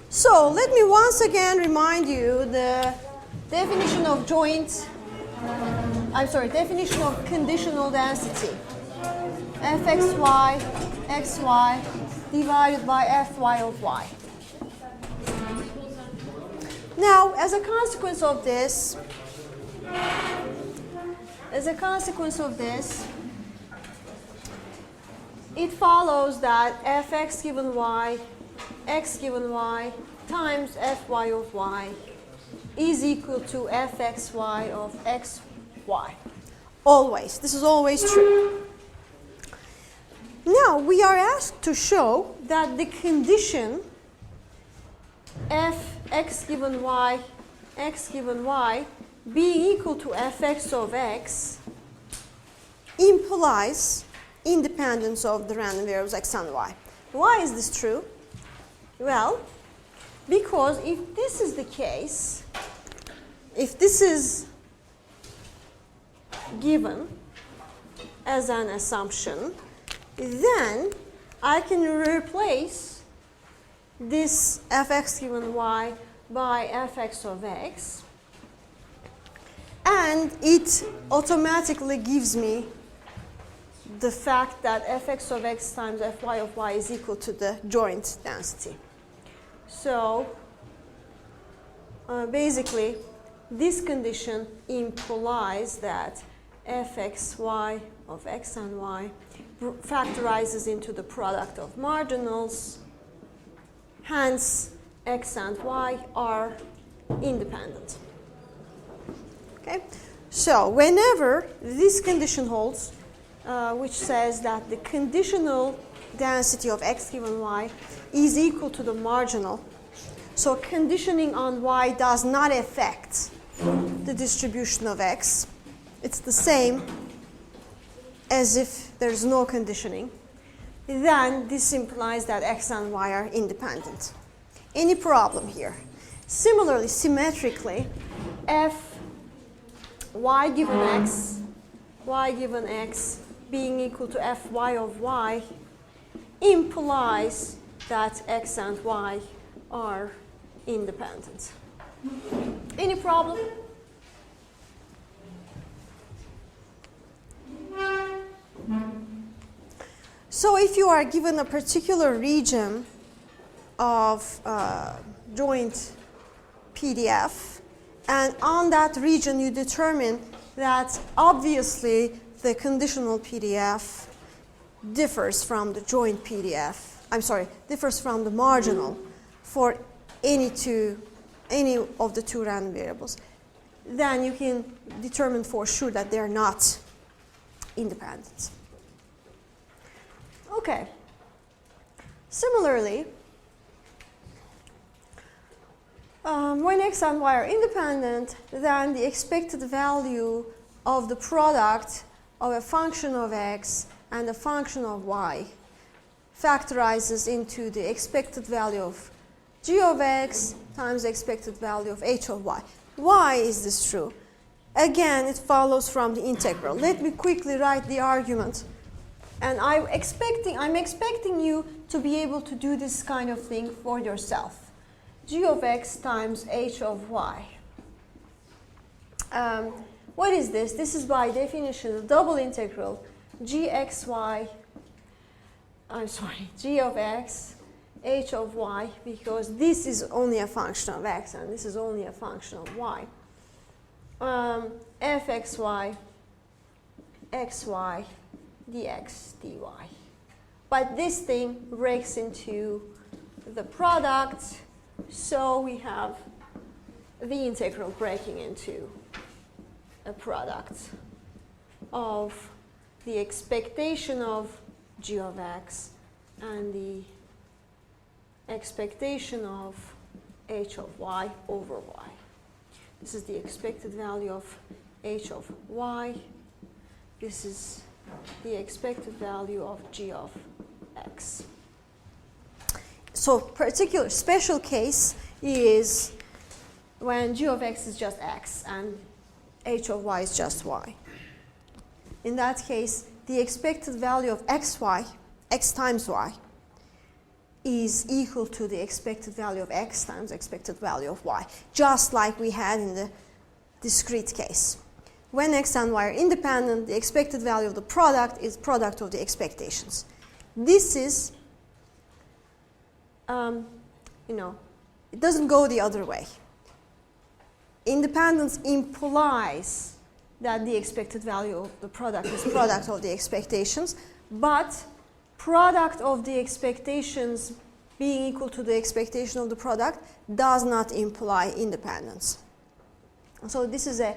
So let me once again remind you the definition of definition of conditional density. Fxy, xy divided by Fy of y. Now, as a consequence of this, it follows that Fx given y, x given y times Fy of y is equal to Fxy of xy. Always. This is always true. Now, we are asked to show that the condition Fx given y, x given y being equal to Fx of x implies independence of the random variables x and y. Why is this true? Well, because if this is the case, if this is given as an assumption, then I can replace this Fx given y by Fx of x, and it automatically gives me the fact that Fx of x times Fy of y is equal to the joint density. So basically, this condition implies that Fxy of x and y factorizes into the product of marginals. Hence, x and y are independent. Okay? So whenever this condition holds, which says that the conditional density of x given y is equal to the marginal, so conditioning on y does not affect the distribution of x. It's the same as if there's no conditioning. Then this implies that x and y are independent. Any problem here? Similarly, symmetrically, f y given x being equal to Fy of y implies that x and y are independent. Any problem? So if you are given a particular region of joint PDF, and on that region you determine that obviously the conditional PDF differs from the joint PDF, differs from the marginal for any of the two random variables, then you can determine for sure that they are not independent. Okay. Similarly, when x and y are independent, then the expected value of the product of a function of x and a function of y factorizes into the expected value of g of x times the expected value of h of y. Why is this true? Again, it follows from the integral. Let me quickly write the argument. And I'm expecting you to be able to do this kind of thing for yourself. G of x times h of y. What is this? This is by definition a double integral g of x, h of y, because this is only a function of x and this is only a function of y. Fxy, xy, dx, dy. But this thing breaks into the product, so we have the integral breaking into a product of the expectation of g of x and the expectation of h of y over y. This is the expected value of h of y. This is the expected value of g of x. So particular special case is when g of x is just x and h of y is just y. In that case, the expected value of xy, x times y, is equal to the expected value of x times expected value of y, just like we had in the discrete case. When x and y are independent, the expected value of the product is product of the expectations. This is, it doesn't go the other way. Independence implies that the expected value of the product is product of the expectations, but product of the expectations being equal to the expectation of the product does not imply independence. So this is a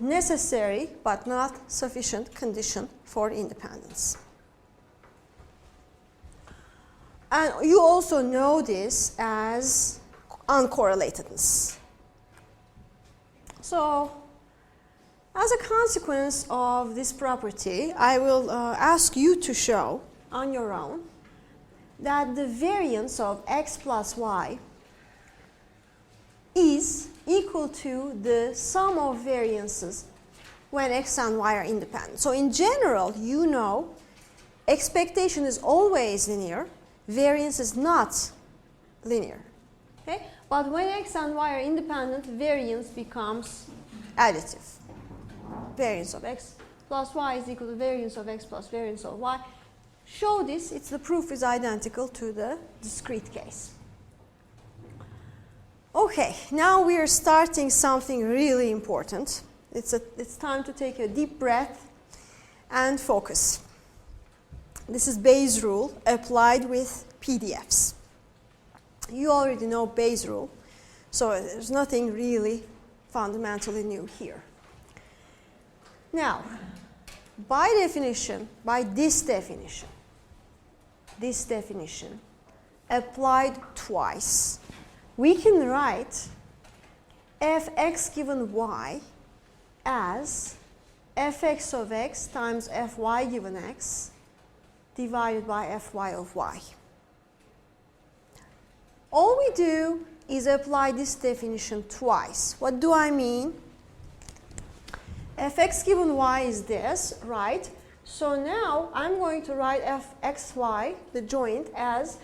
necessary but not sufficient condition for independence. And you also know this as uncorrelatedness. So, as a consequence of this property, I will ask you to show on your own that the variance of x plus y is equal to the sum of variances when x and y are independent. So in general, you know expectation is always linear, variance is not linear. Okay? But when x and y are independent, variance becomes additive. Variance of x plus y is equal to variance of x plus variance of y. Show this, the proof is identical to the discrete case. Okay, now we are starting something really important. It's time to take a deep breath and focus. This is Bayes' rule applied with PDFs. You already know Bayes' rule, so there's nothing really fundamentally new here. Now, by definition, by this definition, applied twice, we can write fx given y as fx of x times fy given x divided by fy of y. All we do is apply this definition twice. What do I mean? Fx given y is this, right? So now I'm going to write fxy, the joint, as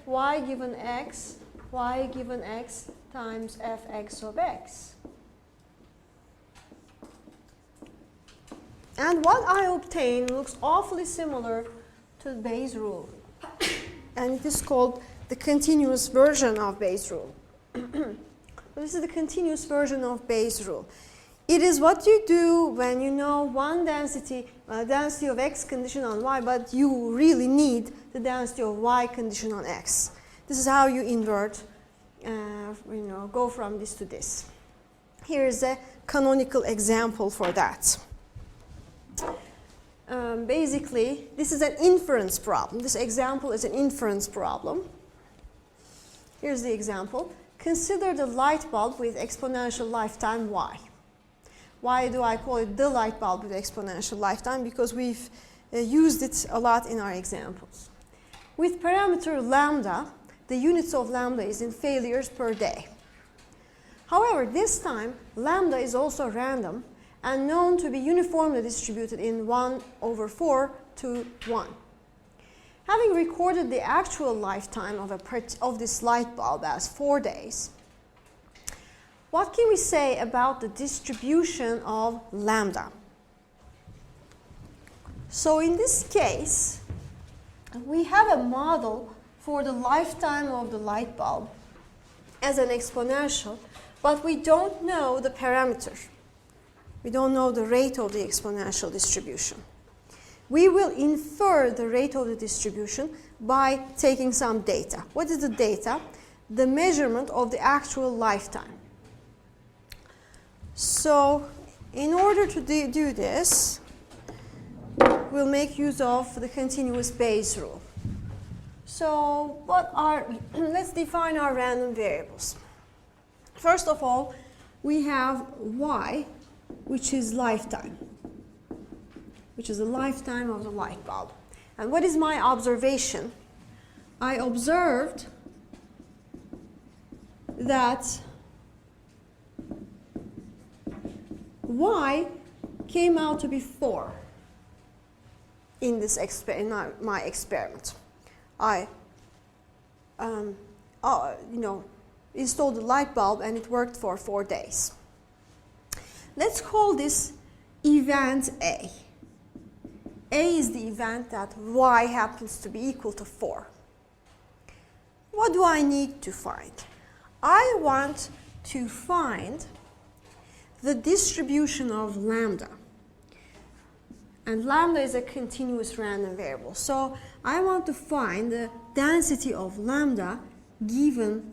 fy given x, y given x times fx of x. And what I obtain looks awfully similar to Bayes' rule. And it is called the continuous version of Bayes' rule. This is the continuous version of Bayes' rule. It is what you do when you know one density, density of x condition on y, but you really need the density of y condition on x. This is how you invert, go from this to this. Here is a canonical example for that. Basically, this is an inference problem. This example is an inference problem. Here's the example. Consider the light bulb with exponential lifetime y. Why do I call it the light bulb with exponential lifetime? Because we've used it a lot in our examples. With parameter lambda, the units of lambda is in failures per day. However, this time, lambda is also random and known to be uniformly distributed in 1/4 to 1. Having recorded the actual lifetime of this light bulb as 4 days, what can we say about the distribution of lambda? So in this case, we have a model for the lifetime of the light bulb as an exponential, but we don't know the parameter. We don't know the rate of the exponential distribution. We will infer the rate of the distribution by taking some data. What is the data? The measurement of the actual lifetime. So, in order to do this, we'll make use of the continuous Bayes rule. So, let's define our random variables. First of all, we have y, which is lifetime, which is the lifetime of the light bulb. And what is my observation? I observed that y came out to be 4 in this my experiment. I installed the light bulb and it worked for 4 days. Let's call this event A. A is the event that y happens to be equal to 4. What do I need to find? I want to find the distribution of lambda. And lambda is a continuous random variable. So I want to find the density of lambda given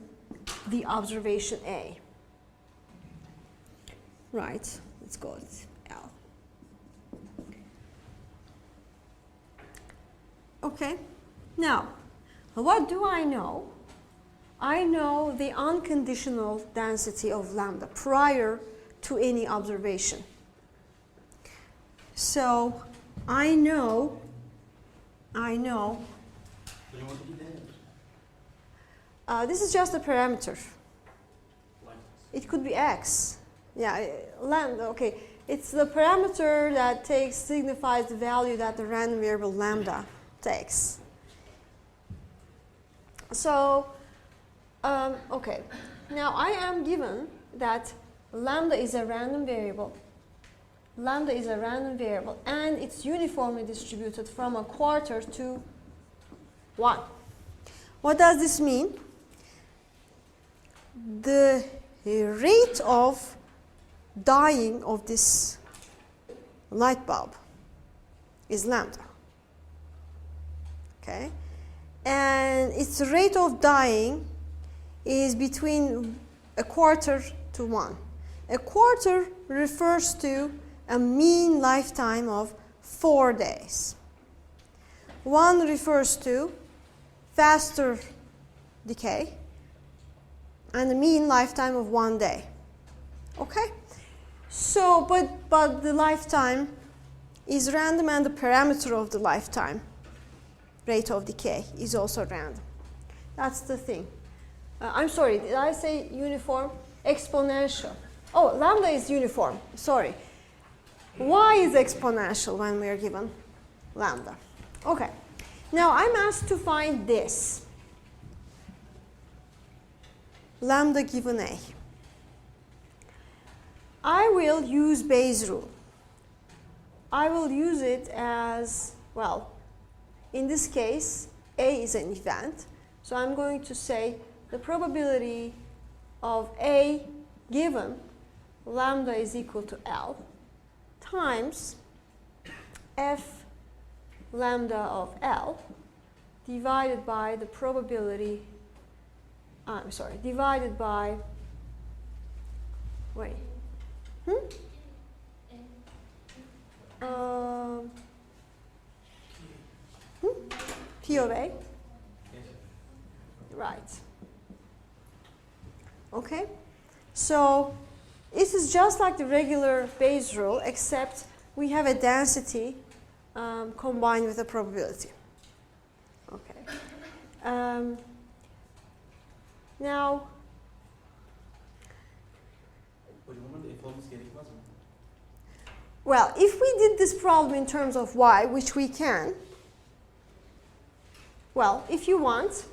the observation A. Right, let's go with L. Okay, now, what do I know? I know the unconditional density of lambda prior to any observation. So I know. This is just a parameter. It could be x. Yeah, lambda. Okay, it's the parameter that signifies the value that the random variable lambda takes. So, okay. Now I am given that lambda is a random variable. Lambda is a random variable, and it's uniformly distributed from 1/4 to 1. What does this mean? The rate of dying of this light bulb is lambda. Okay? And its rate of dying is between 1/4 to 1. 1/4 refers to a mean lifetime of 4 days. 1 refers to faster decay and a mean lifetime of 1 day. Okay? So, but the lifetime is random, and the parameter of the lifetime rate of decay is also random. That's the thing. I'm sorry, did I say uniform? Exponential. Oh, lambda is uniform. Sorry. Y is exponential when we are given lambda. Okay. Now I'm asked to find this. Lambda given A. I will use Bayes' rule. I will use it as, well, in this case, A is an event. So I'm going to say the probability of A given lambda is equal to L times F lambda of L divided by the probability, divided by, wait, P of A? Right. Okay. So this is just like the regular Bayes rule, except we have a density combined with a probability. Okay. Now, well, if we did this problem in terms of y, which we can, well, if you want,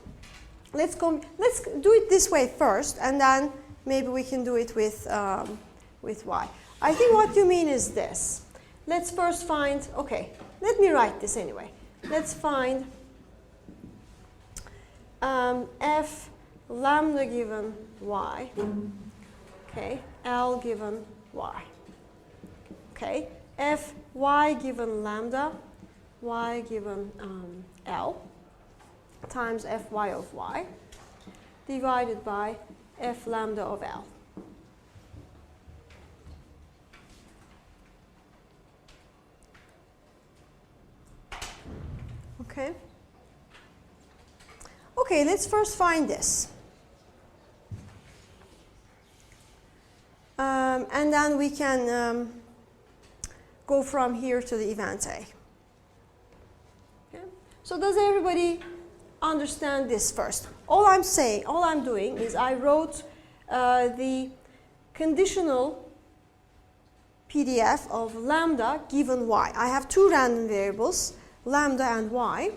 let's do it this way first, and then maybe we can do it with y. I think what you mean is this. Let's first find, okay, let me write this anyway. Let's find f lambda given y, okay, L given y. Okay, f y given lambda, y given L, times f y of y, divided by f lambda of L. Okay. Okay, let's first find this. And then we can go from here to the event A. Okay. So does everybody understand this first? All I'm doing is I wrote the conditional PDF of lambda given y. I have two random variables, lambda and y.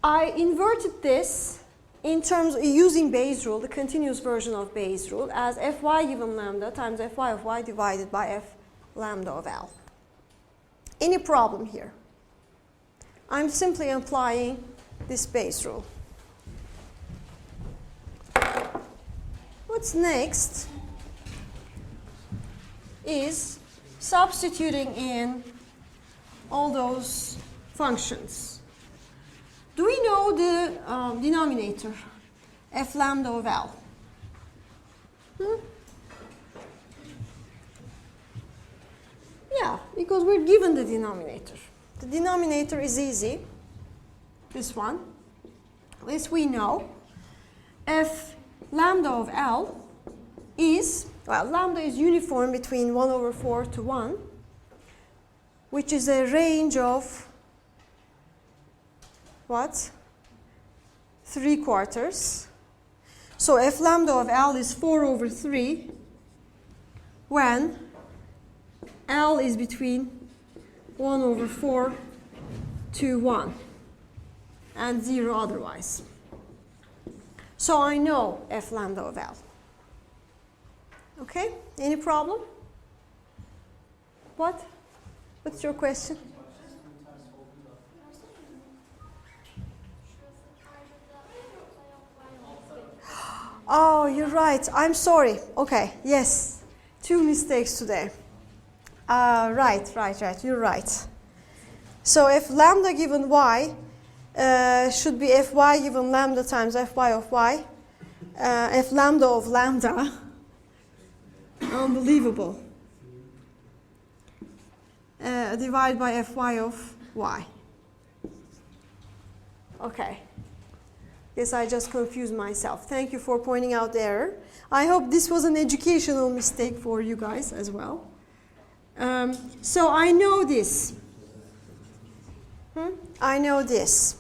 I inverted this in terms of using Bayes' rule, the continuous version of Bayes' rule, as Fy given lambda times Fy of y divided by F lambda of L. Any problem here? I'm simply applying this Bayes' rule. What's next is substituting in all those functions. Do we know the denominator, F lambda of L? Yeah, because we're given the denominator. The denominator is easy, this one. This we know. F lambda of L is, well, lambda is uniform between 1 over 4 to 1, which is a range of what? 3/4. So F lambda of L is 4 over 3 when L is between 1 over 4 to 1 and 0 otherwise. So I know F lambda of L. Okay? Any problem? What? What's your question? Oh, you're right. I'm sorry. Okay, yes. 2 mistakes today. Right. You're right. So if lambda given y should be Fy given lambda times Fy of y, F lambda of lambda. Unbelievable. Divided by Fy of y. Okay. Yes, I just confused myself. Thank you for pointing out the error. I hope this was an educational mistake for you guys as well. So I know this. I know this.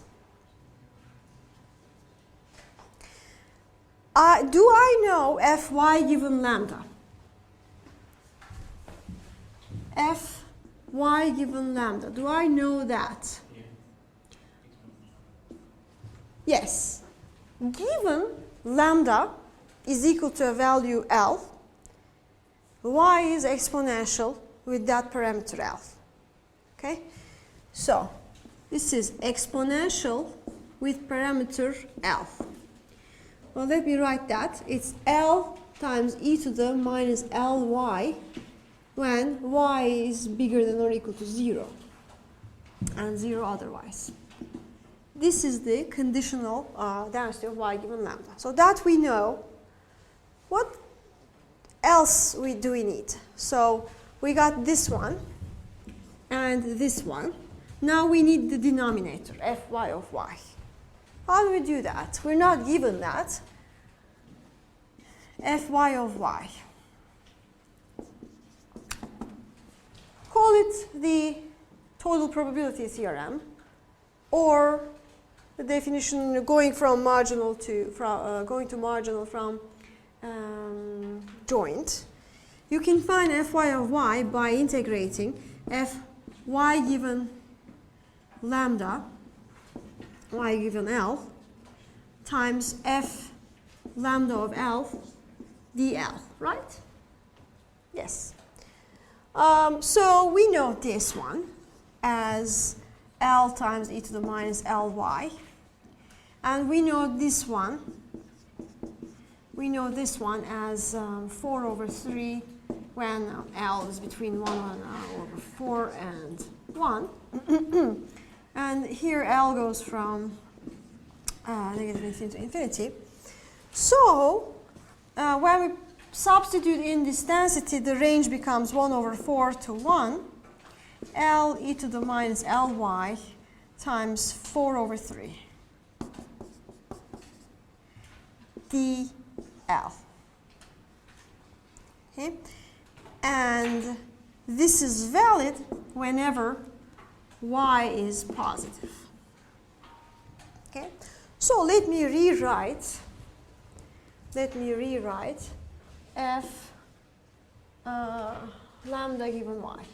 Do I know Fy given lambda? Fy given lambda. Do I know that? Yes. Given lambda is equal to a value L, y is exponential with that parameter L. Okay? So, this is exponential with parameter L. Well, let me write that. It's L times e to the minus Ly when y is bigger than or equal to 0 and 0 otherwise. This is the conditional density of y given lambda. So that we know. What else do we need? So we got this one and this one. Now we need the denominator, Fy of y. How do we do that? We're not given that. Fy of y. Call it the total probability theorem, or the definition going to marginal from joint. You can find Fy of y by integrating Fy given lambda, y given L, times F lambda of L dl, right? Yes. So we know this one as L times e to the minus Ly. And we know this one. We know this one as 4 over 3 when L is between 1 over 4 and 1. And here L goes from negative infinity to infinity. So when we substitute in this density, the range becomes 1 over 4 to 1. L e to the minus Ly times 4 over 3 dl. Okay? And this is valid whenever y is positive. Okay? So let me rewrite F lambda given y.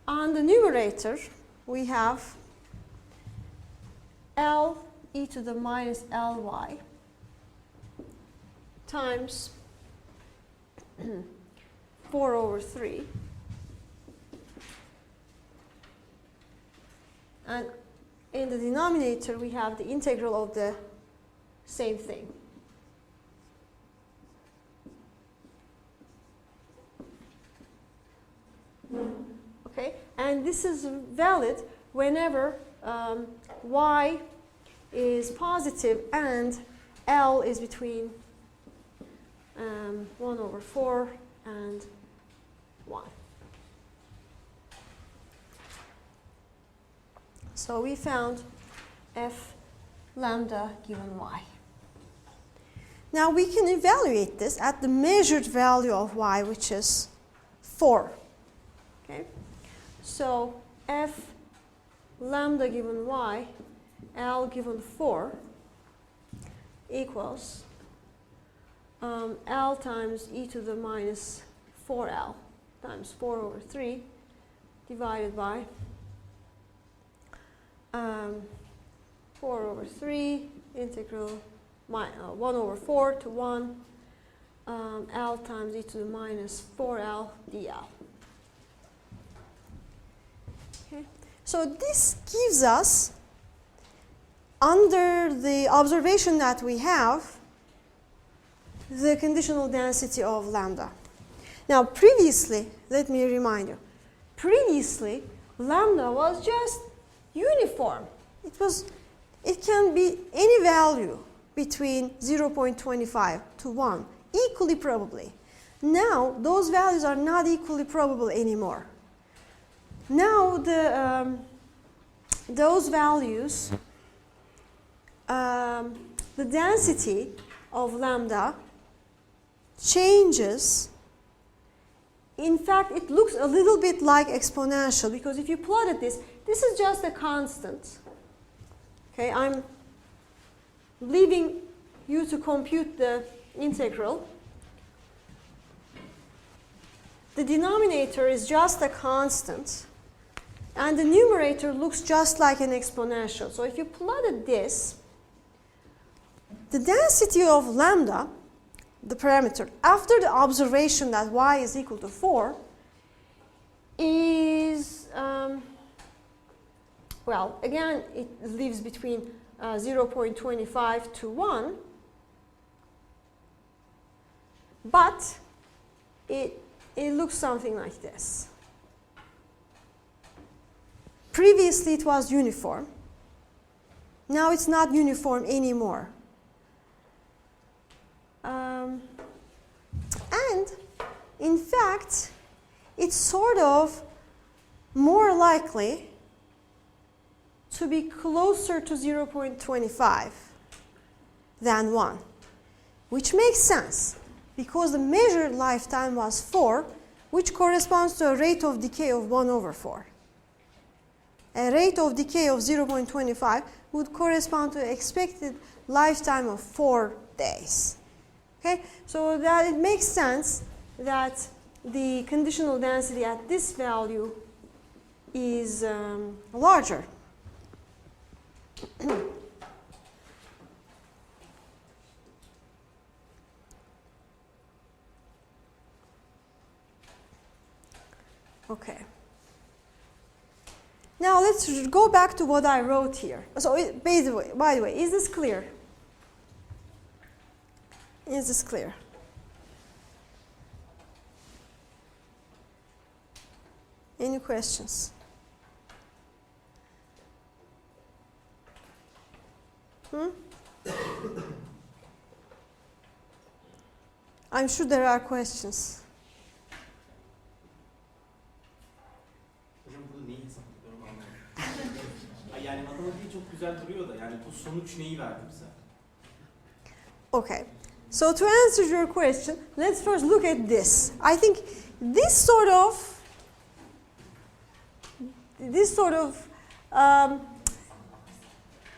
On the numerator, we have L e to the minus Ly times 4 over 3. And in the denominator, we have the integral of the same thing. Okay, and this is valid whenever y is positive and L is between 1 over 4 and 1. So we found f lambda given y. Now we can evaluate this at the measured value of y, which is 4. Okay? So f lambda given y, L given 4, equals L times e to the minus 4L times 4 over 3 divided by 4 over 3 integral 1 over 4 to 1 L times e to the minus 4L dl. Okay. So this gives us, under the observation that we have, the conditional density of lambda. Now previously, let me remind you, previously lambda was just uniform. It can be any value between 0.25 to 1, equally probably. Now those values are not equally probable anymore. Now those values, the density of lambda changes. In fact, it looks a little bit like exponential, because if you plotted this is just a constant. Okay, I'm leaving you to compute the integral. The denominator is just a constant, and the numerator looks just like an exponential. So if you plotted this, the density of lambda, the parameter, after the observation that y is equal to 4, is, well, again, it lives between 0.25 to 1, but it looks something like this. Previously, it was uniform. Now it's not uniform anymore. And in fact, it's sort of more likely to be closer to 0.25 than 1, which makes sense because the measured lifetime was 4, which corresponds to a rate of decay of 1 over 4. A rate of decay of 0.25 would correspond to an expected lifetime of 4 days. Okay, so that it makes sense that the conditional density at this value is larger. Okay. Now let's go back to what I wrote here. So by the way, is this clear? Is this clear? Any questions? I'm sure there are questions. Hocam burada neyi hesaplıyoruz anlamadım. Yani matematiği çok güzel duruyor da yani bu sonuç neyi verdi bize? Okay. So to answer your question, let's first look at this. I think this sort of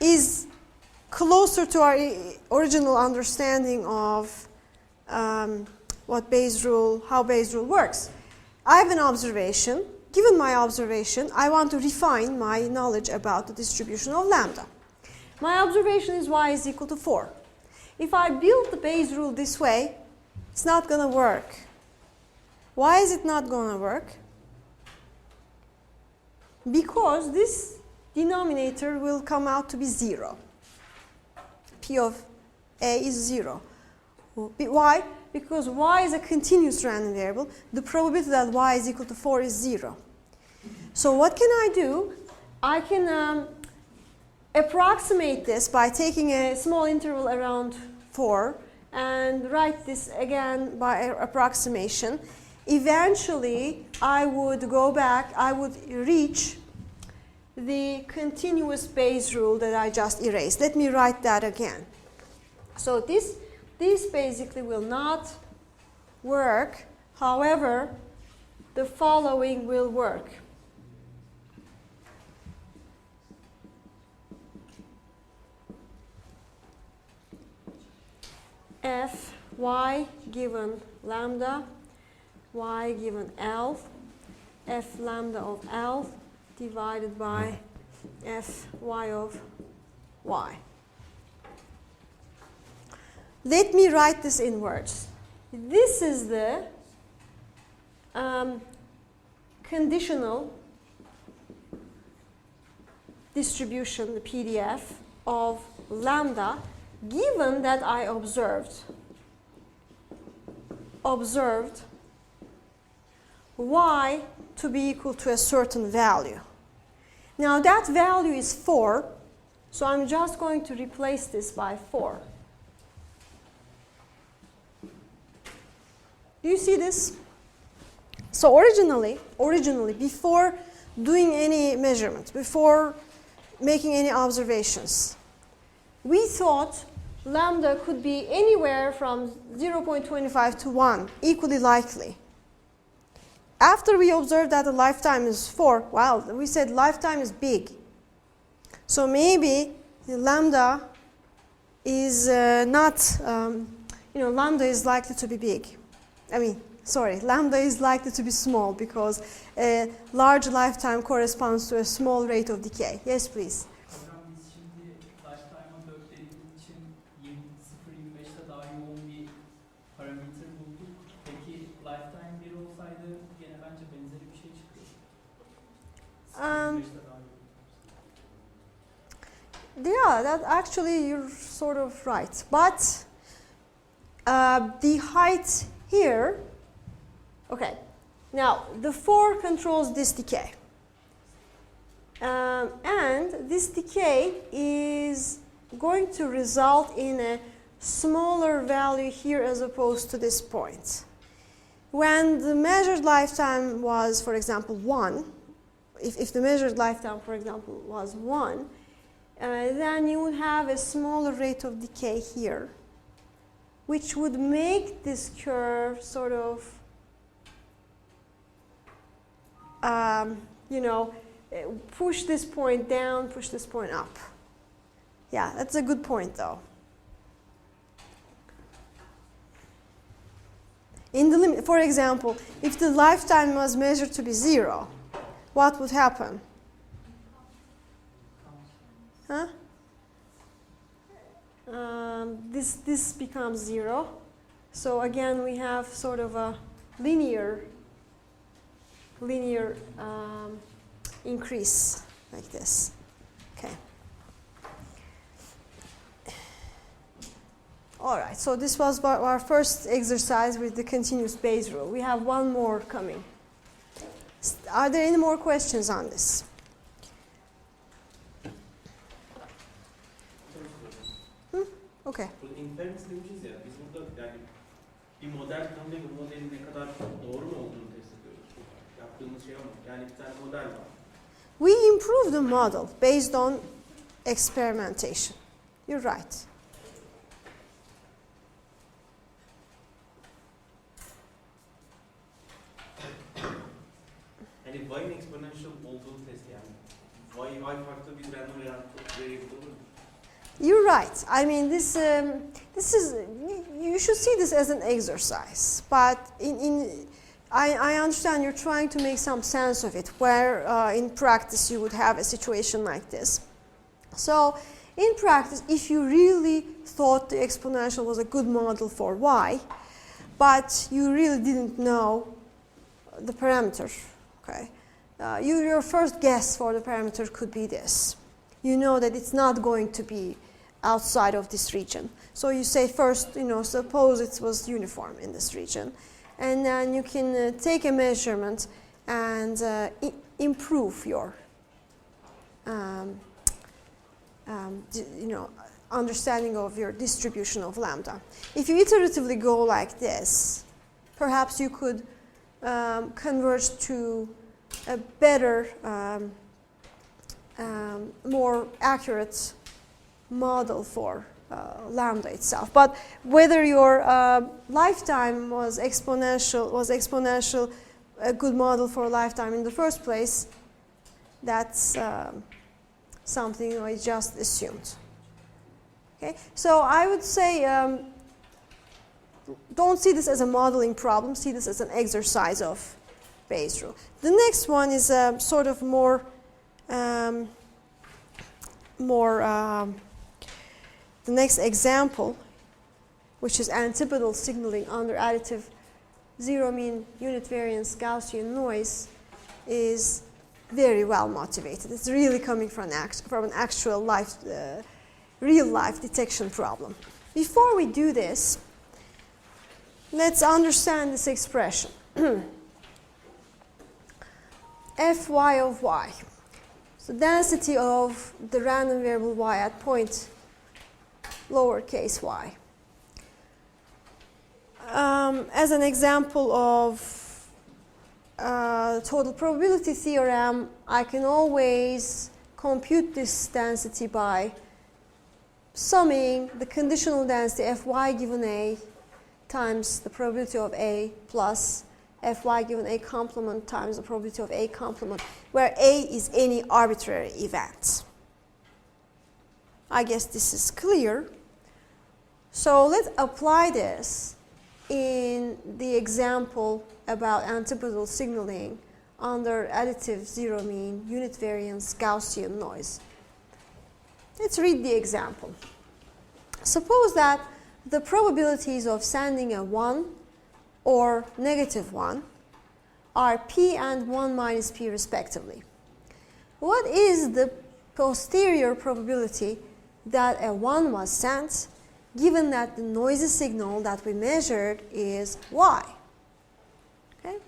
is closer to our original understanding of how Bayes rule works. I have an observation given my observation, I want to refine my knowledge about the distribution of lambda. My observation is y is equal to 4. If I build the Bayes rule this way, it's not going to work. Why is it not going to work? Because this denominator will come out to be 0. P of A is 0. Why? Because y is a continuous random variable. The probability that y is equal to 4 is 0. So what can I do? I can approximate this by taking a small interval around 4 and write this again by approximation. Eventually, I would go back, I would reach the continuous Bayes rule that I just erased. Let me write that again. So this basically will not work. However, the following will work. F y given lambda, y given L, f lambda of L divided by f y of y. Let me write this in words. This is the conditional distribution, the PDF of lambda, given that I observed y to be equal to a certain value. Now that value is 4, so I'm just going to replace this by 4. Do you see this? So originally, before doing any measurements, before making any observations, we thought lambda could be anywhere from 0.25 to 1, equally likely. After we observed that the lifetime is 4, well, we said lifetime is big. So maybe the lambda is lambda is likely to be big. Lambda is likely to be small because a large lifetime corresponds to a small rate of decay. Yes, please. Yeah, that actually you're sort of right. But the height here, okay, now the 4 controls this decay. And this decay is going to result in a smaller value here as opposed to this point. When the measured lifetime was, for example, 1, if the measured lifetime, for example, was 1, then you would have a smaller rate of decay here, which would make this curve sort of, push this point down, push this point up. Yeah, that's a good point, though. In the limit, for example, if the lifetime was measured to be 0, what would happen? Huh? This becomes 0. So again, we have sort of a linear increase like this. Okay. All right, so this was our first exercise with the continuous Bayes rule. We have one more coming. Are there any more questions on this? Okay. Bu inference demişiz ya, biz burada yani bir model tanımlayıp bu modelin ne kadar doğru mu olduğunu test ediyoruz. Yaptığımız şey ama yani bir tane model var. We improve the model based on experimentation. You're right. Yani y'in exponential olduğunu test yani. Y farklı bir random variable olur mu? You're right. I mean, this is, you should see this as an exercise. But I understand you're trying to make some sense of it, where in practice you would have a situation like this. So in practice, if you really thought the exponential was a good model for y, but you really didn't know the parameter, okay, your first guess for the parameter could be this. You know that it's not going to be outside of this region. So you say first, suppose it was uniform in this region. And then you can take a measurement and improve your understanding of your distribution of lambda. If you iteratively go like this, perhaps you could converge to a better, more accurate model for lambda itself. But whether your lifetime was exponential a good model for lifetime in the first place, that's something I just assumed. Okay, so I would say don't see this as a modeling problem, see this as an exercise of Bayes' rule. The next one is sort of more the next example, which is antipodal signaling under additive zero mean unit variance Gaussian noise, is very well motivated. It's really coming from an actual life, real life detection problem. Before we do this, let's understand this expression. Fy of y. So density of the random variable y at point lowercase y. As an example of total probability theorem, I can always compute this density by summing the conditional density Fy given A times the probability of A plus Fy given A complement times the probability of A complement, where A is any arbitrary event. I guess this is clear. So let's apply this in the example about antipodal signaling under additive zero mean unit variance Gaussian noise. Let's read the example. Suppose that the probabilities of sending a 1 or -1 are p and 1 minus p respectively. What is the posterior probability that a 1 was sent, given that the noisy signal that we measured is y? Okay?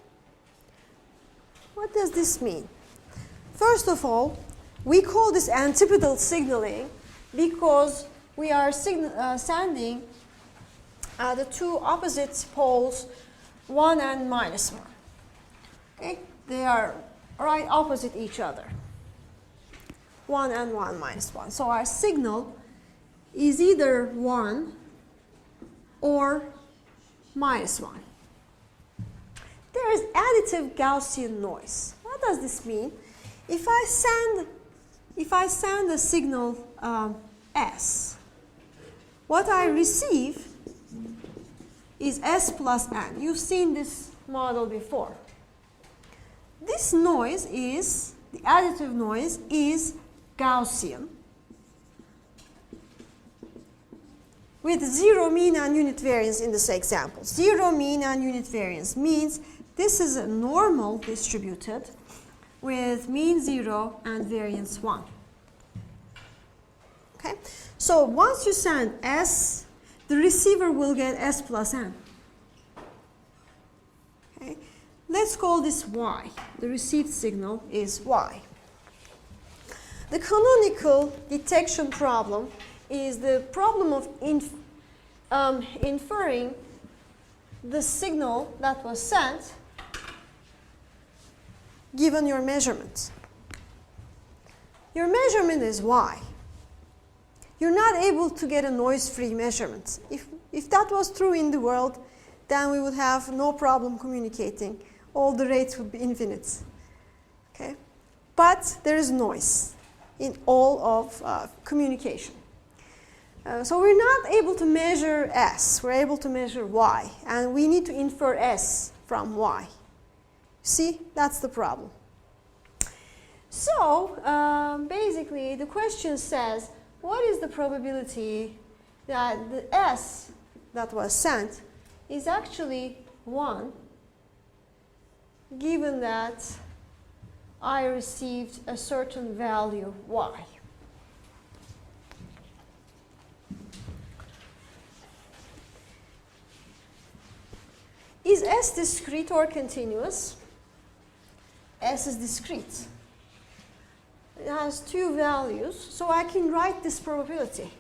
What does this mean? First of all, we call this antipodal signaling because we are sending the two opposite poles 1 and -1. Okay? They are right opposite each other. 1 and 1 minus 1. So our signal is either 1 or -1. There is additive Gaussian noise. What does this mean? If I send a signal S, what I receive is S plus N. You've seen this model before. This noise is, the additive noise is Gaussian with zero mean and unit variance in this example. Zero mean and unit variance means this is a normal distributed with mean 0 and variance 1. Okay? So once you send S, the receiver will get S plus N. Okay? Let's call this Y. The received signal is Y. The canonical detection problem is the problem of inferring the signal that was sent given your measurement. Your measurement is Y. You're not able to get a noise-free measurement. If that was true in the world, then we would have no problem communicating. All the rates would be infinite. Okay? But there is noise in all of communication. So we're not able to measure S. We're able to measure Y. And we need to infer S from Y. See, that's the problem. So, basically, the question says, what is the probability that the S that was sent is actually 1, given that I received a certain value y? Is S discrete or continuous? S is discrete. It has 2 values, so I can write this probability.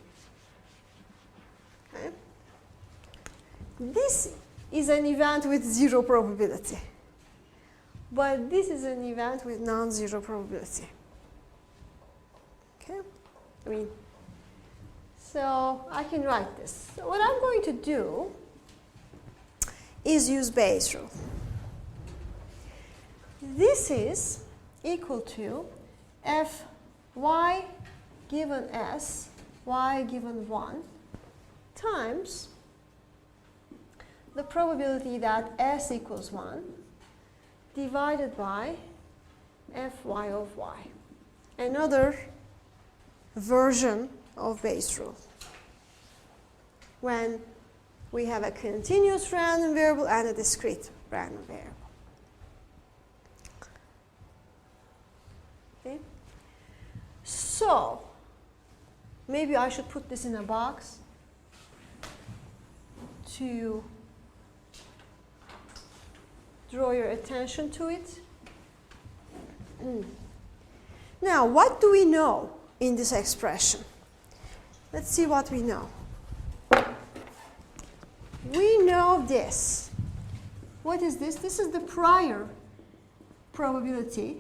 Okay. This is an event with 0 probability, but this is an event with non-zero probability. Okay, so I can write this. So what I'm going to do is use Bayes' rule. This is equal to f y given s, y given 1, times the probability that s equals 1 divided by fy of y. Another version of Bayes' rule, when we have a continuous random variable and a discrete random variable. Okay. So, maybe I should put this in a box to draw your attention to it. Now, what do we know in this expression? Let's see what we know. We know this. What is this? This is the prior probability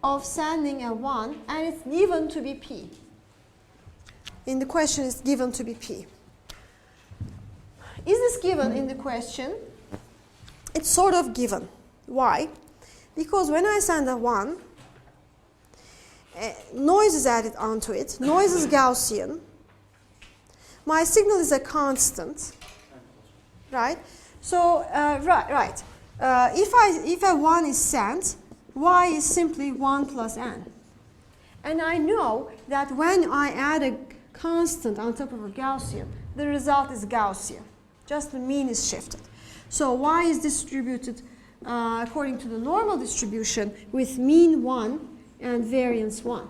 of sending a 1, and it's given to be p. In the question, it's given to be p. Is this given in the question? It's sort of given. Why? Because when I send a 1, noise is added onto it. Noise is Gaussian. My signal is a constant, right? So, if a 1 is sent, y is simply 1 plus n. And I know that when I add a constant on top of a Gaussian, the result is Gaussian. Just the mean is shifted. So y is distributed according to the normal distribution with mean 1 and variance 1.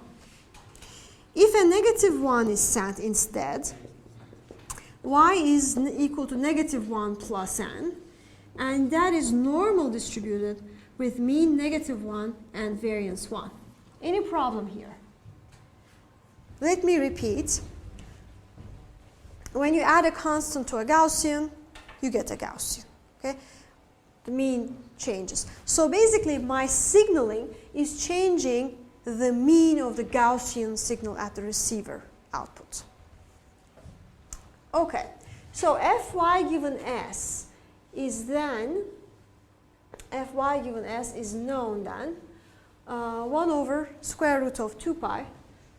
If a negative 1 is sent instead, y is equal to negative 1 plus n, and that is normal distributed with mean negative 1 and variance 1. Any problem here? Let me repeat. When you add a constant to a Gaussian, you get a Gaussian. Okay? The mean changes. So basically, my signaling is changing the mean of the Gaussian signal at the receiver output. Okay, so fy given s is then, fy given s is known then, 1 over square root of 2 pi,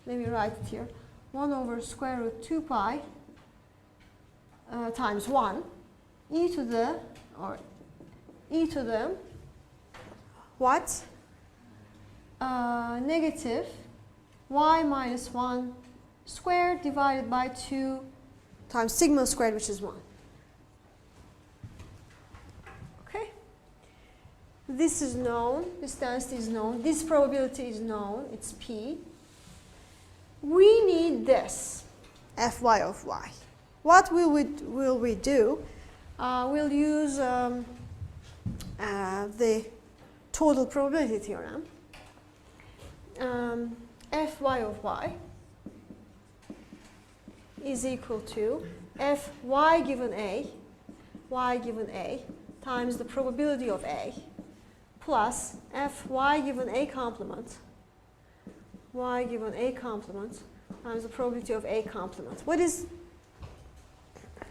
let me write it here, 1 over square root 2 pi times 1 e to the what? Negative y minus 1 squared divided by 2 times sigma squared, which is 1. Okay? This is known, this density is known, this probability is known, it's p. We need this, fy of y. What will we do? We'll use the total probability theorem. Fy of y is equal to fy given a, y given a, times the probability of a, plus fy given a complement, y given a complement, times the probability of a complement. What is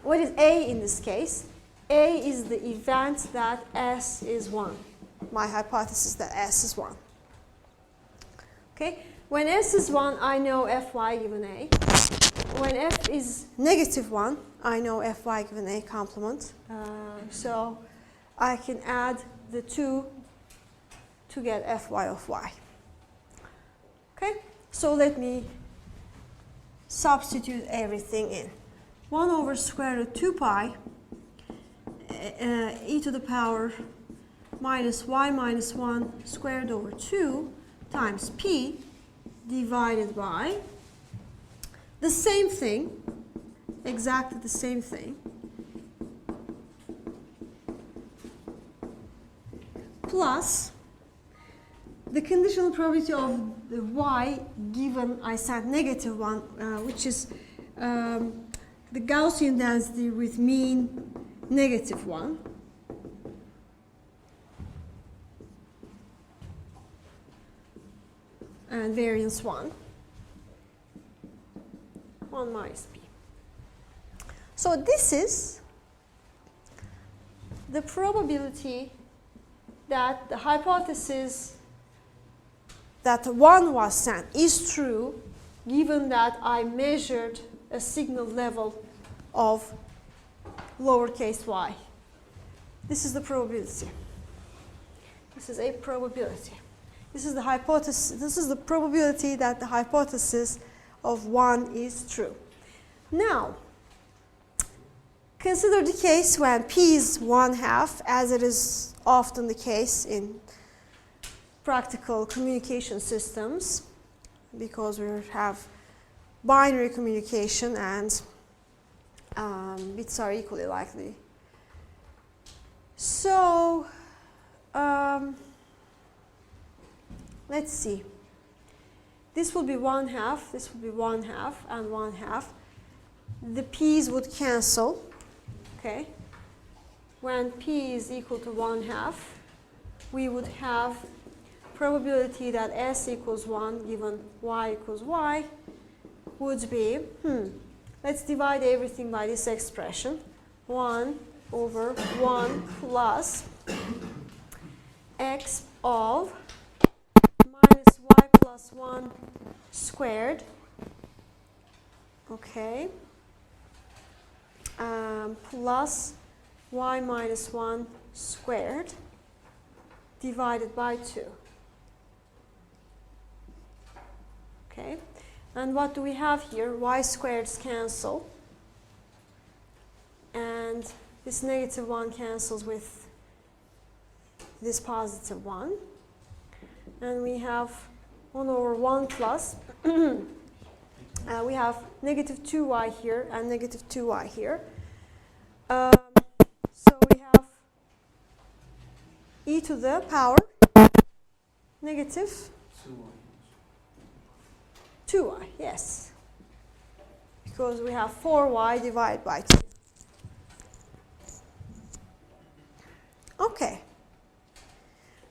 a in this case? A is the event that s is 1. My hypothesis that s is 1. Okay? When s is 1, I know fy given a. When f is negative 1, I know fy given a complement. So I can add the 2 to get Fy of y. Okay, so let me substitute everything in. 1 over square root 2 pi e to the power minus y minus 1 squared over 2 times p divided by the same thing, exactly the same thing, plus the conditional probability of the y given I said negative 1, which is the Gaussian density with mean negative 1. And variance 1 minus p. So this is the probability that the hypothesis that 1 was sent is true, given that I measured a signal level of lowercase y. This is the probability. This is a probability. This is the hypothesis. This is the probability that the hypothesis of 1 is true. Now, consider the case when p is 1/2, as it is often the case in practical communication systems, because we have binary communication and bits are equally likely. So, let's see. This will be 1/2, this will be 1/2, and 1/2. The p's would cancel, okay? When p is equal to 1/2, we would have probability that s equals 1 given y equals y would be, let's divide everything by this expression. 1 over 1 plus x of minus y plus 1 squared, okay, plus y minus 1 squared divided by 2. Okay, and what do we have here? Y squareds cancel, and this negative 1 cancels with this positive 1. And we have 1 over 1 plus, we have negative 2y here and negative 2y here. So we have e to the power negative 2y, yes. Because we have 4y divided by 2. Okay.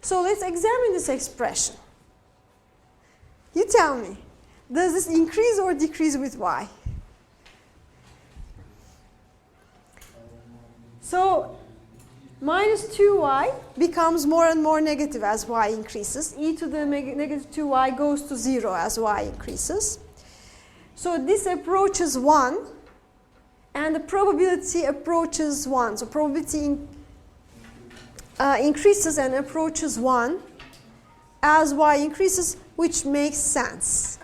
So let's examine this expression. You tell me, does this increase or decrease with y? So minus 2y becomes more and more negative as y increases. E to the negative 2y goes to 0 as y increases. So this approaches 1, and the probability approaches 1. So probability increases and approaches 1 as y increases, which makes sense,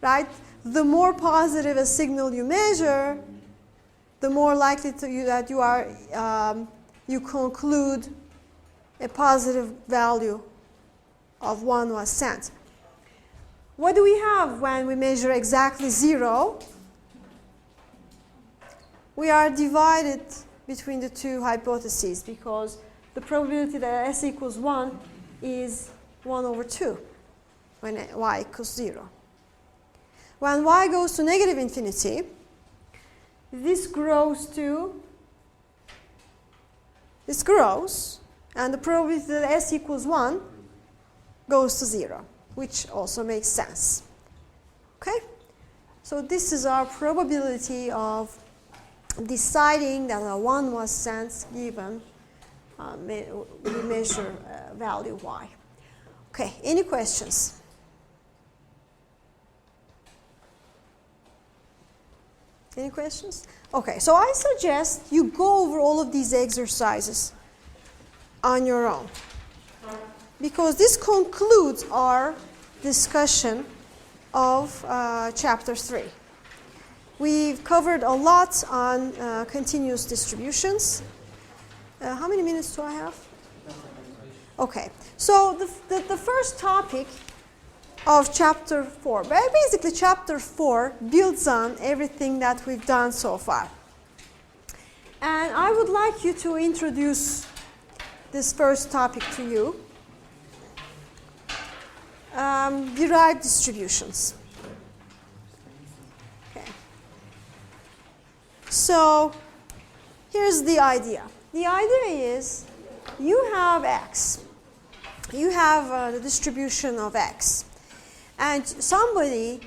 right? The more positive a signal you measure, the more likely that you conclude a positive value of 1 was sent. What do we have when we measure exactly 0? We are divided between the two hypotheses, because the probability that s equals 1 is 1 over 2 when y equals 0. When y goes to negative infinity, this grows, and the probability that s equals 1 goes to 0, which also makes sense. Okay? So this is our probability of deciding that a 1 was sent given we measure value y. Okay, any questions? Any questions? Okay, so I suggest you go over all of these exercises on your own, because this concludes our discussion of chapter 3. We've covered a lot on continuous distributions. How many minutes do I have? Okay, so the first topic of chapter 4. Basically, chapter 4 builds on everything that we've done so far. And I would like you to introduce this first topic to you. Derived distributions. Okay. So here's the idea. The idea is you have x. You have the distribution of x. And somebody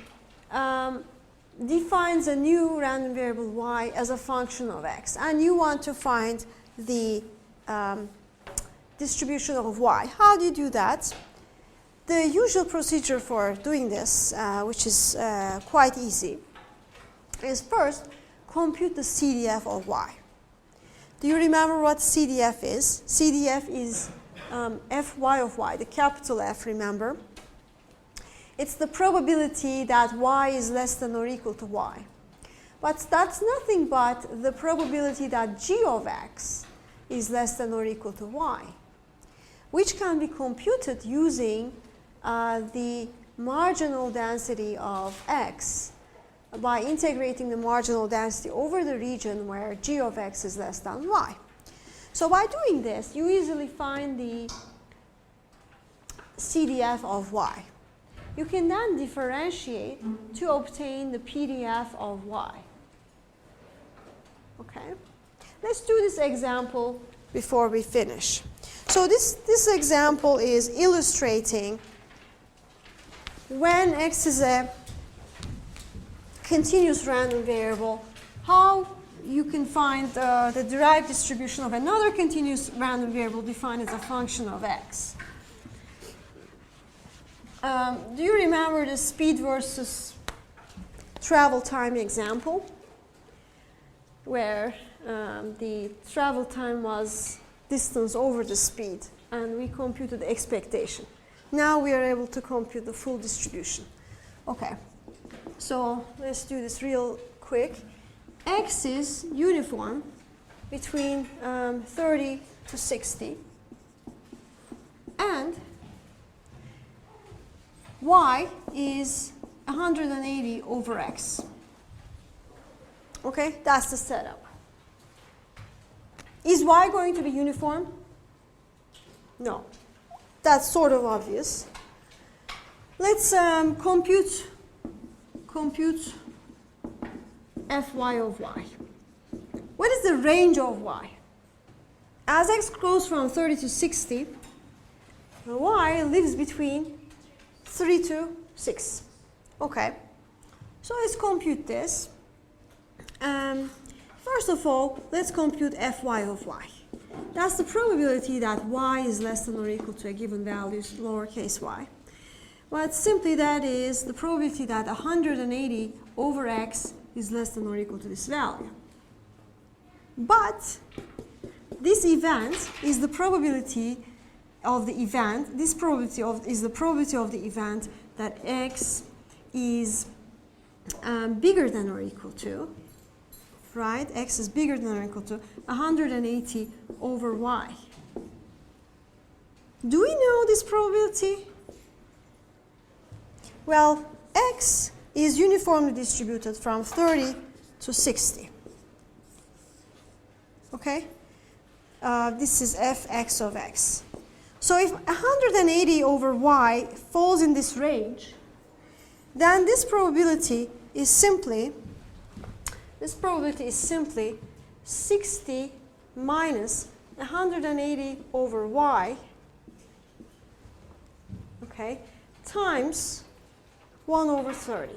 defines a new random variable y as a function of x. And you want to find the distribution of y. How do you do that? The usual procedure for doing this, which is quite easy, is first compute the CDF of y. Do you remember what CDF is? CDF is Fy of y, the capital F, remember? It's the probability that y is less than or equal to y. But that's nothing but the probability that g of x is less than or equal to y, which can be computed using the marginal density of x by integrating the marginal density over the region where g of x is less than y. So by doing this, you easily find the CDF of y. You can then differentiate to obtain the PDF of y. Okay? Let's do this example before we finish. So this example is illustrating when x is a continuous random variable, how you can find the derived distribution of another continuous random variable defined as a function of x. Do you remember the speed versus travel time example, where the travel time was distance over the speed, and we computed the expectation? Now we are able to compute the full distribution. Okay, so let's do this real quick. X is uniform between 30 to 60, and y is 180 over x. Okay, that's the setup. Is y going to be uniform? No. That's sort of obvious. Let's compute Fy of y. What is the range of y? As x goes from 30 to 60, y lives between 3 to 6. Okay, so let's compute this. First of all, let's compute Fy of y. That's the probability that y is less than or equal to a given value, lowercase y. But simply that is the probability that 180 over x is less than or equal to this value. But this event is the probability of the event. This probability is the probability of the event that x is bigger than or equal to, right? X is bigger than or equal to 180 over y. Do we know this probability? Well, x is uniformly distributed from 30 to 60. Okay? This is fx of x. So if 180 over y falls in this range, then this probability is simply 60 minus 180 over y, okay, times 1 over 30.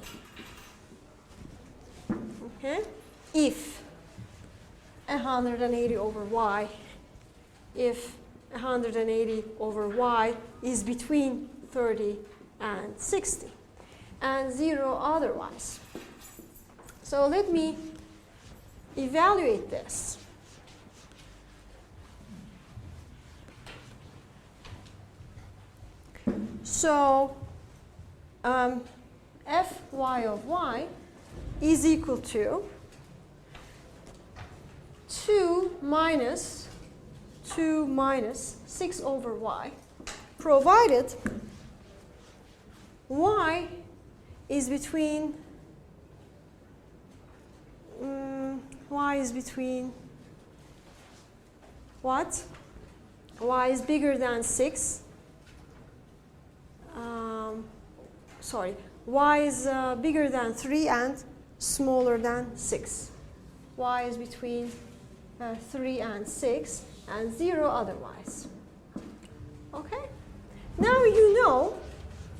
Okay? If 180 over y, if 180 over y is between 30 and 60, and 0 otherwise. So let me evaluate this. So Fy of y is equal to 2 minus 6 over y, provided y is between what? Y is bigger than 6. Sorry, y is bigger than 3 and smaller than 6. Y is between 3 and 6 and 0 otherwise. Okay? Now you know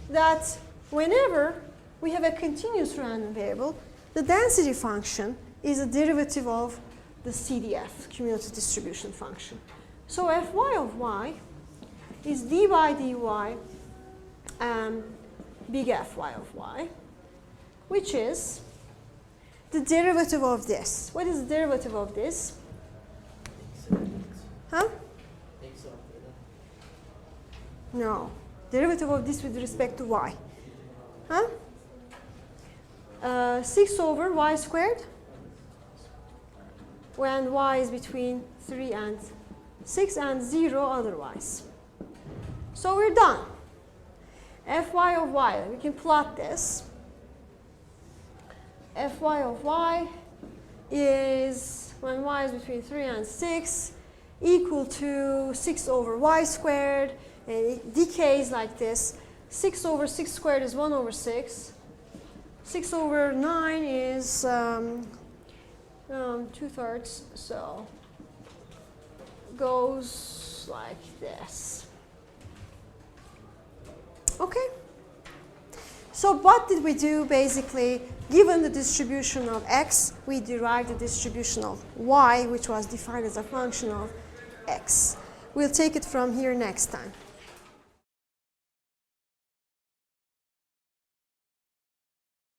that whenever we have a continuous random variable, the density function is a derivative of the CDF, cumulative distribution function. So Fy of y is d by dy big Fy of y, which is the derivative of this. What is the derivative of this? Huh? No. Derivative of this with respect to y. Huh? 6 over y squared when y is between 3 and 6 and 0 otherwise. So we're done. Fy of y, we can plot this. Fy of y is, when y is between 3 and 6, equal to 6 over y squared. And it decays like this. 6 over 6 squared is 1 over 6. 6 over 9 is 2/3, so goes like this. Okay? So what did we do basically? Given the distribution of x, we derived the distribution of y, which was defined as a function of x. We'll take it from here next time.